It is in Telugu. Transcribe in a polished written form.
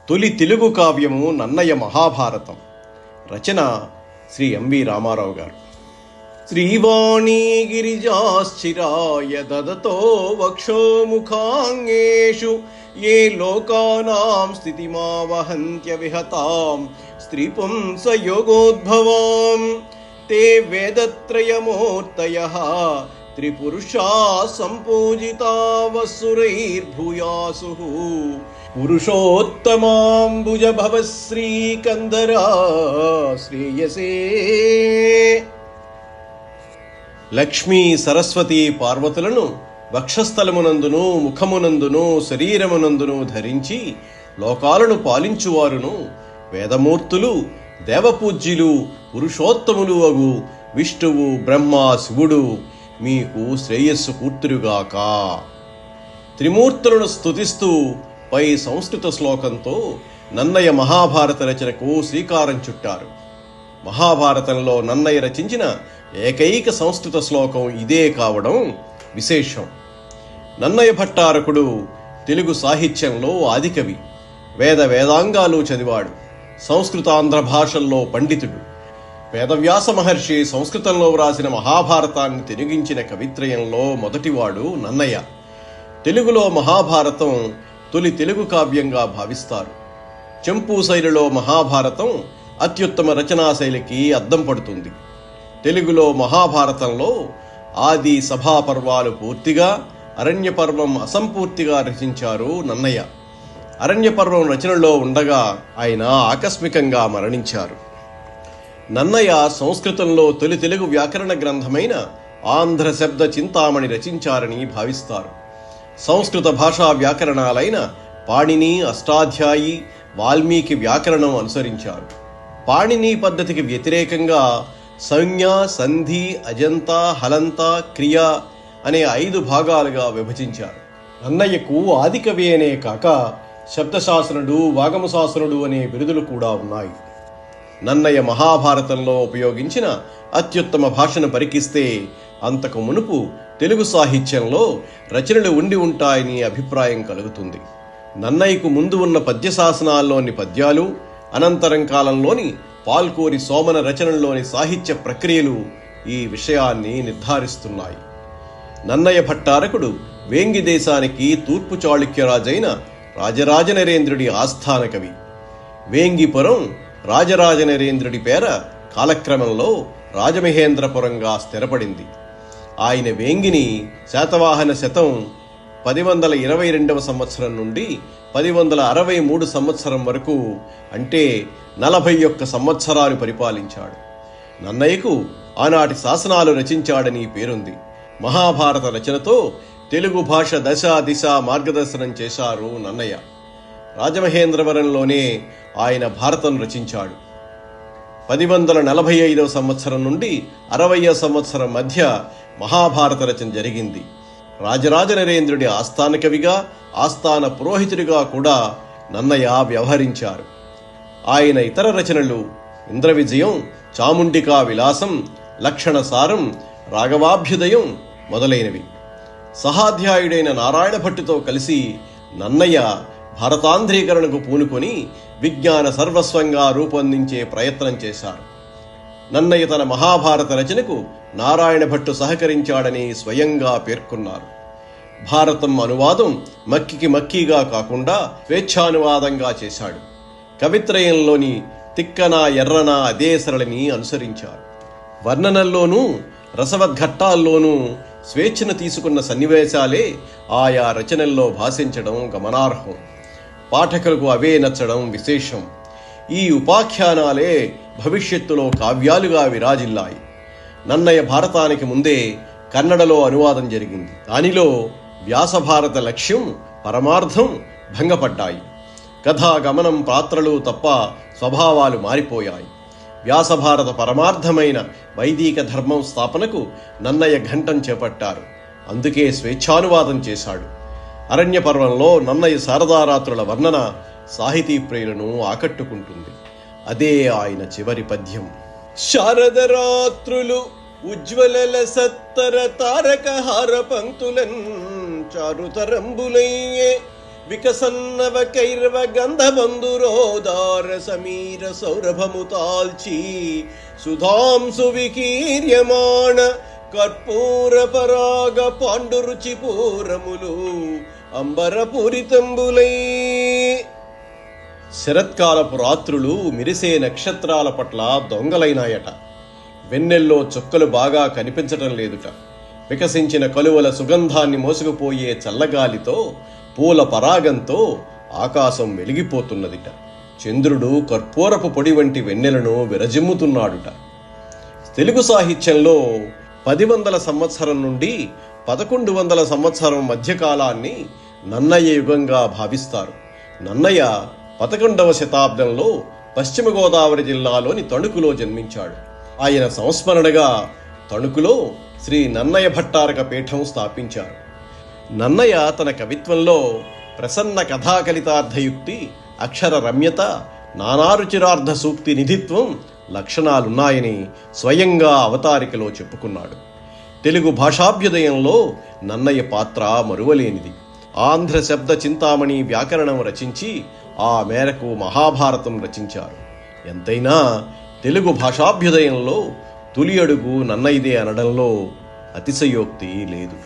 తొలి తెలుగు కావ్యము నన్నయ మహాభారతం. రచన శ్రీ ఎంవి రామారావు గారు. శ్రీవాణీ గిరిజాశ్చిరాయ దదతో వక్షోముఖాంగేషు ఏ లోకానాం స్థితిమావహంత్య విహతాం స్త్రీపుంసయోగోద్భవాం తే వేదత్రయమూర్తయః త్రిపురుషా సంపూజితా వసురైర్భూయాసుః పురుషోత్తమాంబుజ భవ శ్రీకందరా శ్రేయసే. లక్ష్మీ సరస్వతి పార్వతులను వక్షస్థలమునందును ముఖమునందును శరీరమునందును ధరించి లోకాలను పాలించువారును వేదమూర్తులు దేవపూజ్యులు పురుషోత్తములు అగు విష్ణువు బ్రహ్మ శివుడు మీకు శ్రేయస్సు కూర్తురుగాక. త్రిమూర్తులను స్తుతిస్తూ పై సంస్కృత శ్లోకంతో నన్నయ మహాభారత రచనకు శ్రీకారం చుట్టారు. మహాభారతంలో నన్నయ రచించిన ఏకైక సంస్కృత శ్లోకం ఇదే కావడం విశేషం. నన్నయ భట్టారకుడు తెలుగు సాహిత్యంలో ఆదికవి. వేదాంగాలు చదివాడు. సంస్కృతాంధ్ర భాషల్లో పండితుడు. వేదవ్యాస మహర్షి సంస్కృతంలో వ్రాసిన మహాభారతాన్ని తెనుగించిన కవిత్రయంలో మొదటివాడు నన్నయ. తెలుగులో మహాభారతం తొలి తెలుగు కావ్యంగా భావిస్తారు. చెంపు శైలిలో మహాభారతం అత్యుత్తమ రచనా శైలికి అద్దం పడుతుంది. తెలుగులో మహాభారతంలో ఆది సభాపర్వాలు పూర్తిగా, అరణ్యపర్వం అసంపూర్తిగా రచించారు నన్నయ. అరణ్యపర్వం రచనలో ఉండగా ఆయన ఆకస్మికంగా మరణించారు. నన్నయ సంస్కృతంలో తొలి తెలుగు వ్యాకరణ గ్రంథమైన ఆంధ్ర శబ్ద చింతామణి రచించారని భావిస్తారు. సంస్కృత భాషా వ్యాకరణాలైన పాణిని, అష్టాధ్యాయి, వాల్మీకి వ్యాకరణం అనుసరించారు. పాణిని పద్ధతికి వ్యతిరేకంగా సంజ్ఞ, సంధి, అజంత, హలంత, క్రియ అనే 5 భాగాలుగా విభజించారు. నన్నయ్యకు ఆదికవి అనే కాక శబ్దశాసనుడు, వాగమశాసనుడు అనే బిరుదులు కూడా ఉన్నాయి. నన్నయ మహాభారతంలో ఉపయోగించిన అత్యుత్తమ భాషను పరికిస్తే అంతకు మునుపు తెలుగు సాహిత్యంలో రచనలు ఉండి ఉంటాయని అభిప్రాయం కలుగుతుంది. నన్నయ్యకు ముందు ఉన్న పద్యశాసనాల్లోని పద్యాలు, అనంతరం కాలంలోని పాల్కోరి సోమన రచనల్లోని సాహిత్య ప్రక్రియలు ఈ విషయాన్ని నిర్ధారిస్తున్నాయి. నన్నయ భట్టారకుడు వేంగి దేశానికి తూర్పు చాళుక్యరాజైన రాజరాజనరేంద్రుడి ఆస్థాన కవి. వేంగిపురం రాజరాజనరేంద్రుడి పేర కాలక్రమంలో రాజమహేంద్రపురంగా స్థిరపడింది. ఆయన వేంగిని శాతవాహన శతం 1022 సంవత్సరం నుండి 1063 సంవత్సరం వరకు, అంటే 41 సంవత్సరాలు పరిపాలించాడు. నన్నయ్యకు ఆనాటి శాసనాలు రచించాడని పేరుంది. మహాభారత రచనతో తెలుగు భాష దశ దిశ మార్గదర్శనం చేశారు నన్నయ్య. రాజమహేంద్రవరంలోనే ఆయన భారతం రచించాడు. 1045 సంవత్సరం నుండి 60 సంవత్సరం మధ్య మహాభారత రచన జరిగింది. రాజరాజనరేంద్రుడి ఆస్థాన కవిగా, ఆస్థాన పురోహితుడిగా కూడా నన్నయ్య వ్యవహరించారు. ఆయన ఇతర రచనలు ఇంద్రవిజయం, చాముండికా విలాసం, లక్షణసారం, రాఘవాభ్యుదయం మొదలైనవి. సహాధ్యాయుడైన నారాయణ భట్టుతో కలిసి నన్నయ్య భారతాంధ్రీకరణకు పూనుకొని విజ్ఞాన సర్వస్వంగా రూపొందించే ప్రయత్నం చేశారు. నన్నయ్య తన మహాభారత రచనకు నారాయణ భట్టు సహకరించాడని స్వయంగా పేర్కొన్నారు. భారతం అనువాదం మక్కికి మక్కీగా కాకుండా స్వేచ్ఛానువాదంగా చేశాడు. కవిత్రయంలోని తిక్కన ఎర్రన అదే సరళిని అనుసరించారు. వర్ణనల్లోనూ రసవద్ఘట్టాల్లోనూ స్వేచ్ఛను తీసుకున్న సన్నివేశాలే ఆయా రచనల్లో భాషించడం గమనార్హం. పాఠకులకు అవే నచ్చడం విశేషం. ఈ ఉపాఖ్యానాలే భవిష్యత్తులో కావ్యాలుగా విరాజిల్లాయి. నన్నయ భారతానికి ముందే కన్నడలో అనువాదం జరిగింది. దానిలో వ్యాసభారత లక్ష్యం, పరమార్థం భంగపడ్డాయి. కథా గమనం, పాత్రలు తప్ప స్వభావాలు మారిపోయాయి. వ్యాసభారత పరమార్థమైన వైదిక ధర్మం స్థాపనకు నన్నయ ఘంటం చేపట్టారు. అందుకే స్వేచ్ఛానువాదం చేశాడు. అరణ్య పర్వంలో నన్నయ శారదారాత్రుల వర్ణన సాహితీ ప్రియులను ఆకట్టుకుంటుంది. అదే ఆయన చివరి పద్యం. శారదరాత్రులు ఉజ్వలల సత్తర తారక హార పంక్తులన్ చారుతరంబులయ్యే వికసన్నవ కైరవ గంధబంధురోదార సమీర సౌరభము తాల్చి సుధాంసు వికీర్యమాణ కర్పూర పరాగ పాండురుచి పూరములు అంబరపూరితంబులై. శరత్కాలపు రాత్రులు మిరిసే నక్షత్రాల పట్ల దొంగలైనాయట. వెన్నెల్లో చుక్కలు బాగా కనిపించటం లేదుట. వికసించిన కలువల సుగంధాన్ని మోసుకుపోయే చల్లగాలితో, పూల పరాగంతో ఆకాశం వెలిగిపోతున్నదిట. చంద్రుడు కర్పూరపు పొడి వంటి వెన్నెలను విరజిమ్ముతున్నాడుట. తెలుగు సాహిత్యంలో 1000 సంవత్సరం నుండి 1100 సంవత్సరం మధ్యకాలాన్ని నన్నయ్య యుగంగా భావిస్తారు. నన్నయ్య 11వ శతాబ్దంలో పశ్చిమ గోదావరి జిల్లాలోని తణుకులో జన్మించాడు. ఆయన సంస్మరణగా తణుకులో శ్రీ నన్నయ భట్టారక పీఠం స్థాపించారు. నన్నయ్య తన కవిత్వంలో ప్రసన్న కథాకలితార్థయుక్తి, అక్షర రమ్యత, నానారుచిరార్థ సూక్తి నిధిత్వం లక్షణాలున్నాయని స్వయంగా అవతారికలో చెప్పుకున్నాడు. తెలుగు భాషాభ్యుదయంలో నన్నయ్య పాత్ర మరువలేనిది. ఆంధ్ర శబ్ద చింతామణి వ్యాకరణం రచించి ఆ మేరకు మహాభారతం రచించారు. ఎంతైనా తెలుగు భాషాభ్యుదయంలో తొలి అడుగు నన్నయ్యదే అనడంలో అతిశయోక్తి లేదు.